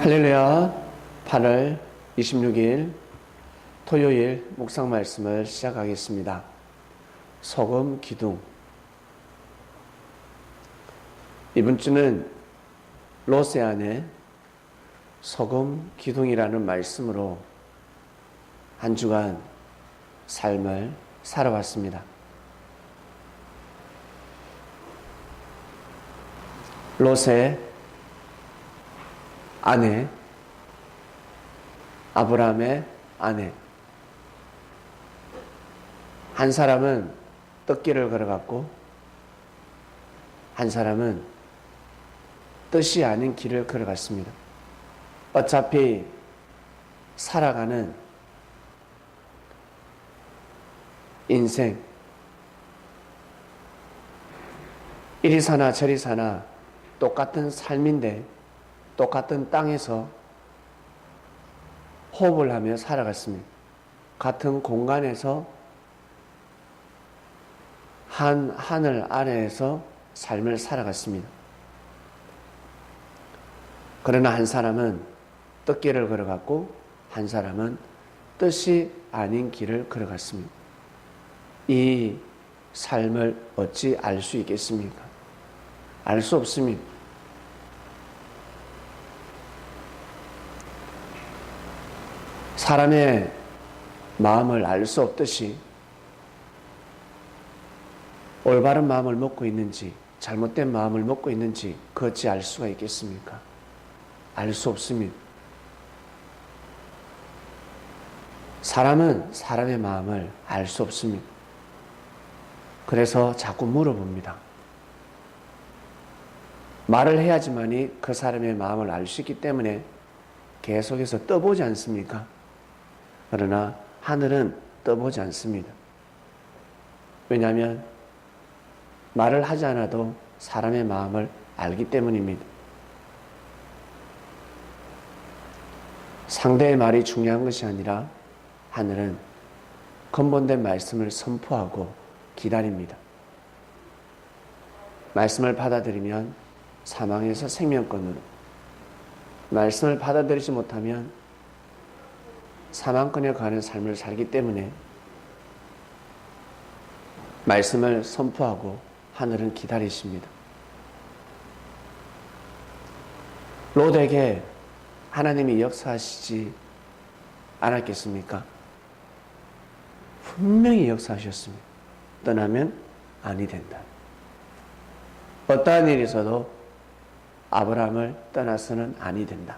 할렐루야. 8월 26일 토요일 묵상 말씀을 시작하겠습니다. 소금 기둥. 이번 주는 롯의 아내 소금 기둥이라는 말씀으로 한 주간 삶을 살아왔습니다. 롯의 아내, 아브라함의 아내. 한 사람은 떡길을 걸어갔고 한 사람은 뜻이 아닌 길을 걸어갔습니다. 어차피 살아가는 인생, 이리 사나 저리 사나 똑같은 삶인데 똑같은 땅에서 호흡을 하며 살아갔습니다. 같은 공간에서 한 하늘 아래에서 삶을 살아갔습니다. 그러나 한 사람은 뜻길을 걸어갔고 한 사람은 뜻이 아닌 길을 걸어갔습니다. 이 삶을 어찌 알 수 있겠습니까? 알 수 없습니다. 사람의 마음을 알 수 없듯이 올바른 마음을 먹고 있는지 잘못된 마음을 먹고 있는지 그 어찌 알 수가 있겠습니까? 알 수 없습니다. 사람은 사람의 마음을 알 수 없습니다. 그래서 자꾸 물어봅니다. 말을 해야지만이 그 사람의 마음을 알 수 있기 때문에 계속해서 떠보지 않습니까? 그러나 하늘은 떠보지 않습니다. 왜냐하면 말을 하지 않아도 사람의 마음을 알기 때문입니다. 상대의 말이 중요한 것이 아니라 하늘은 근본된 말씀을 선포하고 기다립니다. 말씀을 받아들이면 사망에서 생명권으로, 말씀을 받아들이지 못하면 사망권에 가는 삶을 살기 때문에 말씀을 선포하고 하늘은 기다리십니다. 롯에게 하나님이 역사하시지 않았겠습니까? 분명히 역사하셨습니다. 떠나면 아니 된다. 어떠한 일이 있어도 아브라함을 떠나서는 아니 된다.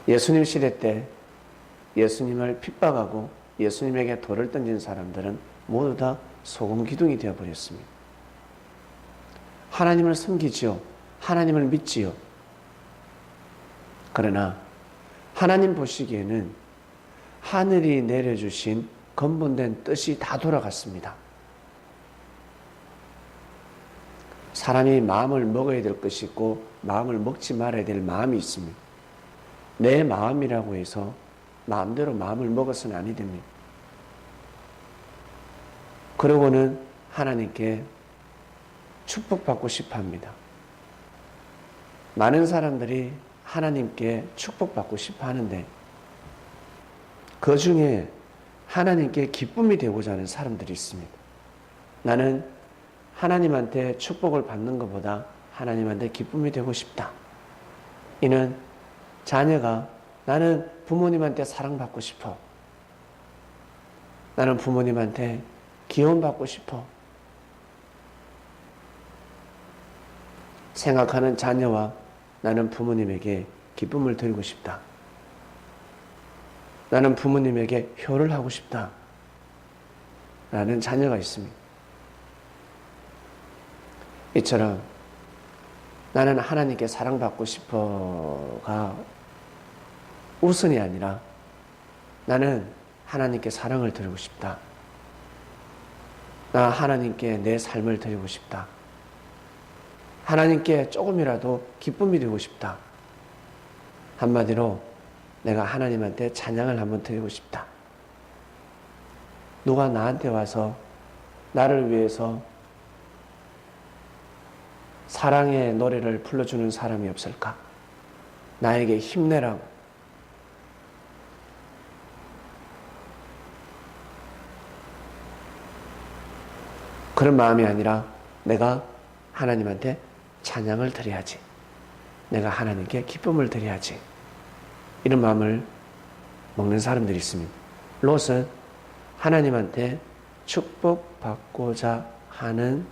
예수님 시대 때 예수님을 핍박하고 예수님에게 돌을 던진 사람들은 모두 다 소금 기둥이 되어버렸습니다. 하나님을 섬기지요. 하나님을 믿지요. 그러나 하나님 보시기에는 하늘이 내려주신 근본된 뜻이 다 돌아갔습니다. 사람이 마음을 먹어야 될 것이 있고 마음을 먹지 말아야 될 마음이 있습니다. 내 마음이라고 해서 마음대로 마음을 먹어서는 아니 됩니다. 그러고는 하나님께 축복받고 싶어 합니다. 많은 사람들이 하나님께 축복받고 싶어 하는데 그 중에 하나님께 기쁨이 되고자 하는 사람들이 있습니다. 나는 하나님한테 축복을 받는 것보다 하나님한테 기쁨이 되고 싶다. 이는 자녀가 나는 부모님한테 사랑받고 싶어. 나는 부모님한테 기원받고 싶어. 생각하는 자녀와 나는 부모님에게 기쁨을 드리고 싶다. 나는 부모님에게 효를 하고 싶다. 라는 자녀가 있습니다. 이처럼 나는 하나님께 사랑받고 싶어가 우선이 아니라 나는 하나님께 사랑을 드리고 싶다. 나 하나님께 내 삶을 드리고 싶다. 하나님께 조금이라도 기쁨이 되고 싶다. 한마디로 내가 하나님한테 찬양을 한번 드리고 싶다. 누가 나한테 와서 나를 위해서 사랑의 노래를 불러주는 사람이 없을까? 나에게 힘내라고. 그런 마음이 아니라 내가 하나님한테 찬양을 드려야지. 내가 하나님께 기쁨을 드려야지. 이런 마음을 먹는 사람들이 있습니다. 롯은 하나님한테 축복받고자 하는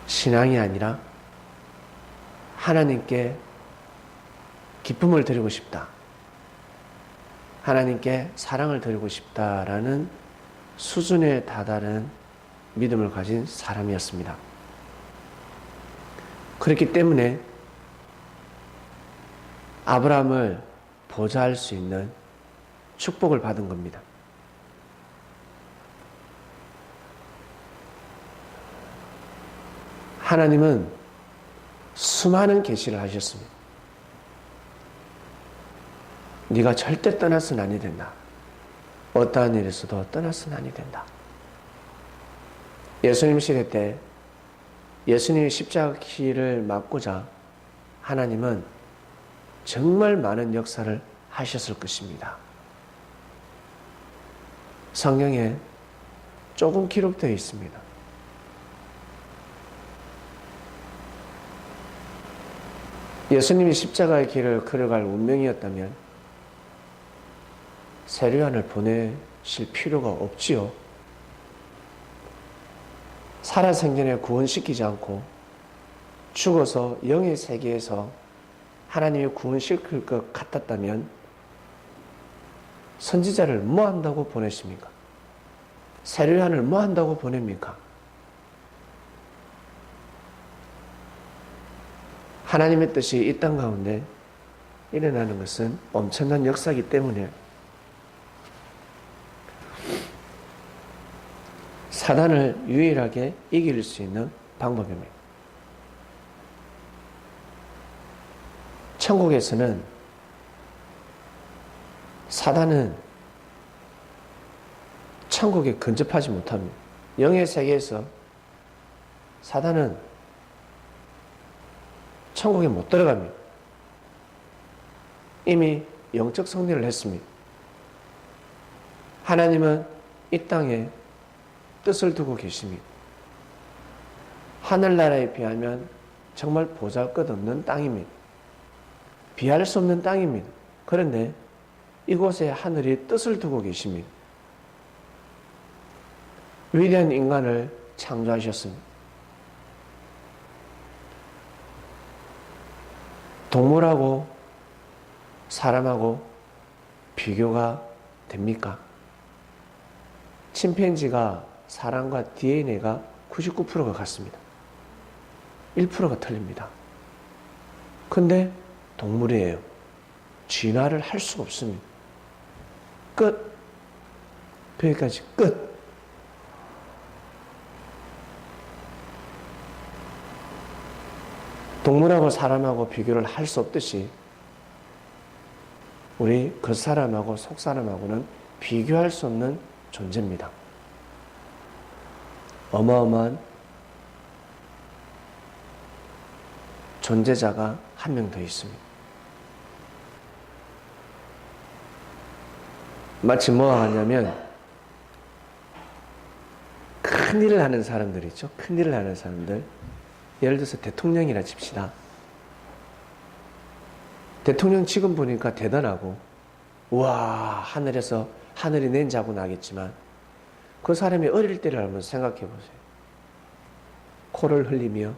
신앙이 아니라 하나님께 기쁨을 드리고 싶다. 하나님께 사랑을 드리고 싶다라는 수준에 다다른 믿음을 가진 사람이었습니다. 그렇기 때문에 아브라함을 보좌할 수 있는 축복을 받은 겁니다. 하나님은 수많은 계시를 하셨습니다. 네가 절대 떠나서는 아니 된다. 어떠한 일에서도 떠나서는 아니 된다. 예수님 시대 때 예수님이 십자가를 맞고자 하나님은 정말 많은 역사를 하셨을 것입니다. 성경에 조금 기록되어 있습니다. 예수님이 십자가의 길을 걸어갈 운명이었다면 세례요한을 보내실 필요가 없지요. 살아생전에 구원시키지 않고 죽어서 영의 세계에서 하나님이 구원시킬 것 같았다면 선지자를 뭐 한다고 보내십니까? 세례요한을 뭐 한다고 보냅니까? 하나님의 뜻이 이 땅 가운데 일어나는 것은 엄청난 역사이기 때문에 사단을 유일하게 이길 수 있는 방법입니다. 천국에서는 사단은 천국에 근접하지 못합니다. 영의 세계에서 사단은 천국에 못 들어갑니다. 이미 영적 승리를 했습니다. 하나님은 이 땅에 뜻을 두고 계십니다. 하늘나라에 비하면 정말 보잘것없는 땅입니다. 비할 수 없는 땅입니다. 그런데 이곳에 하늘이 뜻을 두고 계십니다. 위대한 인간을 창조하셨습니다. 동물하고 사람하고 비교가 됩니까? 침팬지가 사람과 DNA가 99%가 같습니다. 1%가 틀립니다. 근데 동물이에요. 진화를 할 수가 없습니다. 끝. 여기까지 끝. 동물하고 사람하고 비교를 할 수 없듯이 우리 겉사람하고 속사람하고는 비교할 수 없는 존재입니다. 어마어마한 존재자가 한 명 더 있습니다. 마치 뭐가 하냐면 큰일을 하는 사람들 있죠. 큰일을 하는 사람들. 예를 들어서 대통령이라 칩시다. 대통령 지금 보니까 대단하고 와 하늘에서 하늘이 낸자고 나겠지만 그 사람이 어릴 때를 한번 생각해 보세요. 코를 흘리며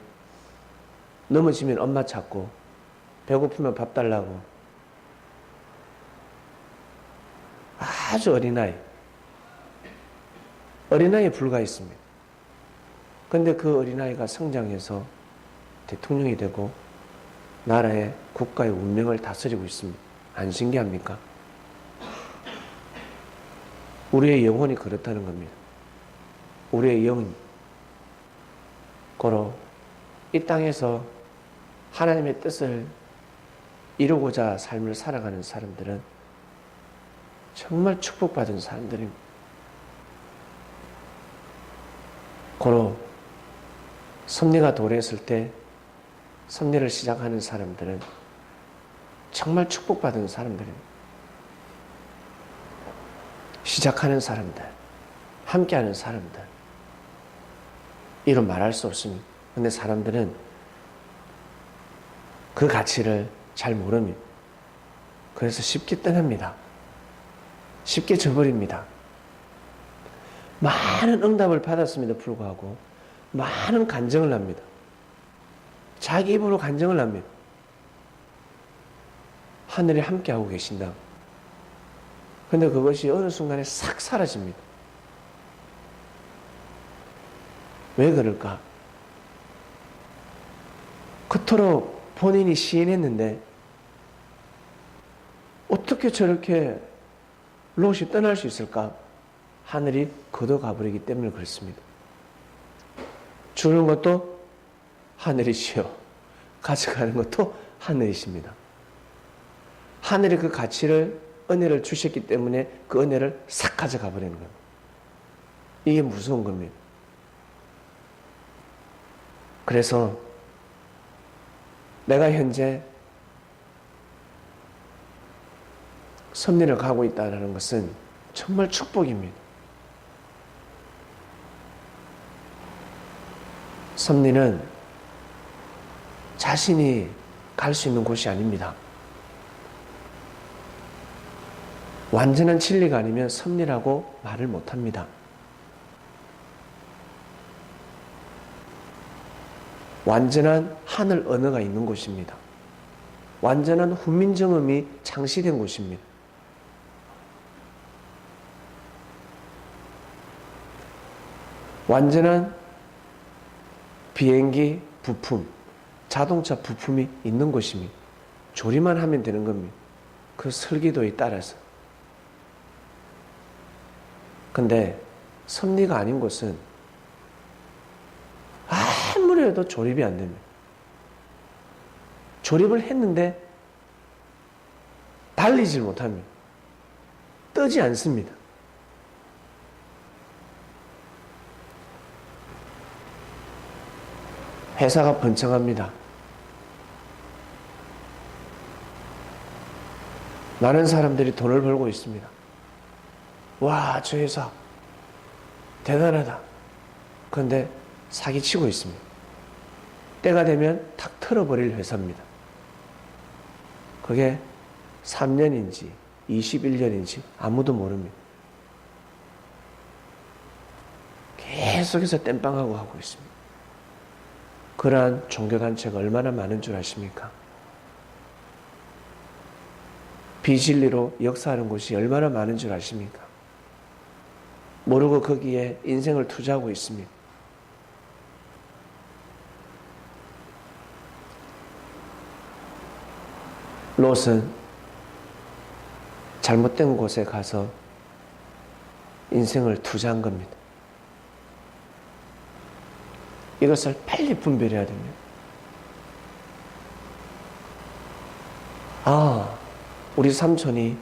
넘어지면 엄마 찾고 배고프면 밥 달라고 아주 어린아이에 불과했습니다. 그런데 그 어린아이가 성장해서 대통령이 되고 나라의 국가의 운명을 다스리고 있습니다. 안 신기합니까? 우리의 영혼이 그렇다는 겁니다. 우리의 영은 고로 이 땅에서 하나님의 뜻을 이루고자 삶을 살아가는 사람들은 정말 축복받은 사람들입니다. 고로 섭리가 도래했을 때 섭리를 시작하는 사람들은 정말 축복받은 사람들입니다. 시작하는 사람들, 함께하는 사람들, 이로 말할 수 없습니다. 근데 사람들은 그 가치를 잘 모릅니다. 그래서 쉽게 떠납니다. 쉽게 져버립니다. 많은 응답을 받았음에도 불구하고 많은 간증을 합니다. 자기 입으로 간증을 합니다. 하늘이 함께하고 계신다. 근데 그것이 어느 순간에 싹 사라집니다. 왜 그럴까? 그토록 본인이 시인했는데 어떻게 저렇게 롯이 떠날 수 있을까? 하늘이 걷어가버리기 때문에 그렇습니다. 주는 것도 하늘이시요, 가져가는 것도 하늘이십니다. 하늘이 그 가치를, 은혜를 주셨기 때문에 그 은혜를 싹 가져가 버리는 겁니다. 이게 무서운 겁니다. 그래서 내가 현재 섭리를 가고 있다는 것은 정말 축복입니다. 섭리는 자신이 갈 수 있는 곳이 아닙니다. 완전한 진리가 아니면 섭리라고 말을 못합니다. 완전한 하늘 언어가 있는 곳입니다. 완전한 훈민정음이 창시된 곳입니다. 완전한 비행기 부품, 자동차 부품이 있는 곳입니다. 조리만 하면 되는 겁니다. 그 설계도에 따라서. 근데 섭리가 아닌 곳은 아무리 해도 조립이 안 됩니다. 조립을 했는데 달리질 못합니다. 뜨지 않습니다. 회사가 번창합니다. 많은 사람들이 돈을 벌고 있습니다. 와, 저 회사 대단하다. 그런데 사기치고 있습니다. 때가 되면 탁 털어버릴 회사입니다. 그게 3년인지 21년인지 아무도 모릅니다. 계속해서 땜빵하고 하고 있습니다. 그러한 종교단체가 얼마나 많은 줄 아십니까? 비진리로 역사하는 곳이 얼마나 많은 줄 아십니까? 모르고 거기에 인생을 투자하고 있습니다. 롯은 잘못된 곳에 가서 인생을 투자한 겁니다. 이것을 빨리 분별해야 됩니다. 아, 우리 삼촌이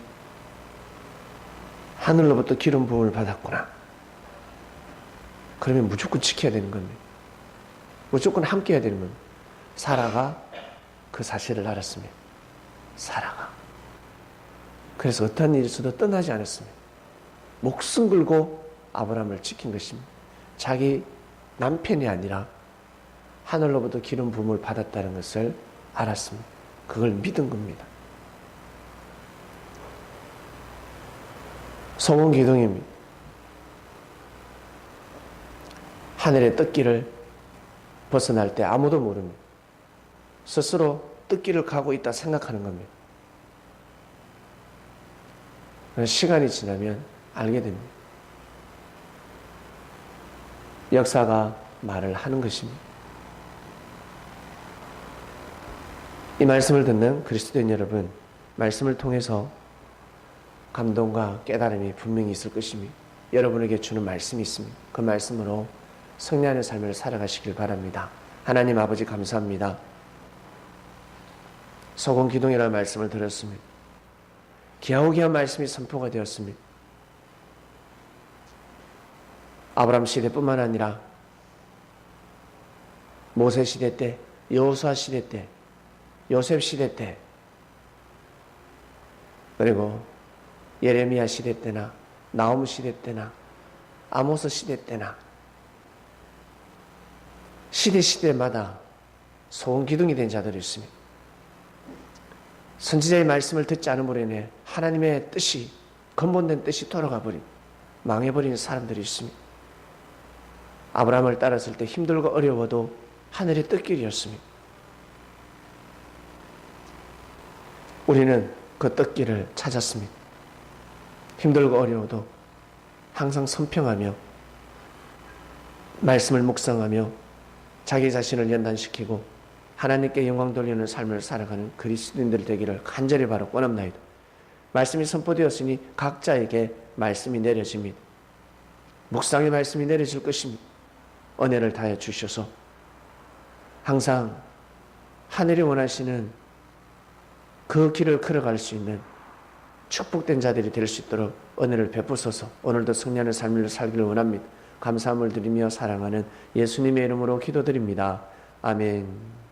하늘로부터 기름 부음을 받았구나. 그러면 무조건 지켜야 되는 겁니다. 무조건 함께 해야 되는 겁니다. 사라가 그 사실을 알았습니다. 사라가. 그래서 어떠한 일이 있어도 떠나지 않았습니다. 목숨 걸고 아브라함을 지킨 것입니다. 자기 남편이 아니라 하늘로부터 기름 부음을 받았다는 것을 알았습니다. 그걸 믿은 겁니다. 소원 기둥입니다. 하늘의 뜯기를 벗어날 때 아무도 모릅니다. 스스로 뜯기를 가고 있다 생각하는 겁니다. 시간이 지나면 알게 됩니다. 역사가 말을 하는 것입니다. 이 말씀을 듣는 그리스도인 여러분, 말씀을 통해서 감동과 깨달음이 분명히 있을 것입니다. 여러분에게 주는 말씀이 있습니다. 그 말씀으로 승리하는 삶을 살아가시길 바랍니다. 하나님 아버지 감사합니다. 소금 기둥이라는 말씀을 들었습니다. 귀하고 귀한 말씀이 선포가 되었습니다. 아브라함 시대뿐만 아니라 모세 시대 때 여호수아 시대 때, 요셉 시대 때, 그리고 예레미야 시대 때나 나홈 시대 때나 아모스 시대 때나 시대마다 소음기둥이 된 자들이 있습니다. 선지자의 말씀을 듣지 않음으로 인해 하나님의 뜻이, 근본된 뜻이 돌아가 버린, 망해버리는 사람들이 있습니다. 아브라함을 따랐을 때 힘들고 어려워도 하늘의 뜻길이었습니다. 우리는 그 뜻길을 찾았습니다. 힘들고 어려워도 항상 선평하며 말씀을 묵상하며 자기 자신을 연단시키고 하나님께 영광 돌리는 삶을 살아가는 그리스도인들 되기를 간절히 바라 원합나이다. 말씀이 선포되었으니 각자에게 말씀이 내려집니다. 묵상의 말씀이 내려질 것입니다. 은혜를 다해 주셔서 항상 하늘이 원하시는 그 길을 걸어갈 수 있는 축복된 자들이 될 수 있도록 은혜를 베푸소서. 오늘도 승리하는 삶을 살기를 원합니다. 감사함을 드리며 사랑하는 예수님의 이름으로 기도드립니다. 아멘.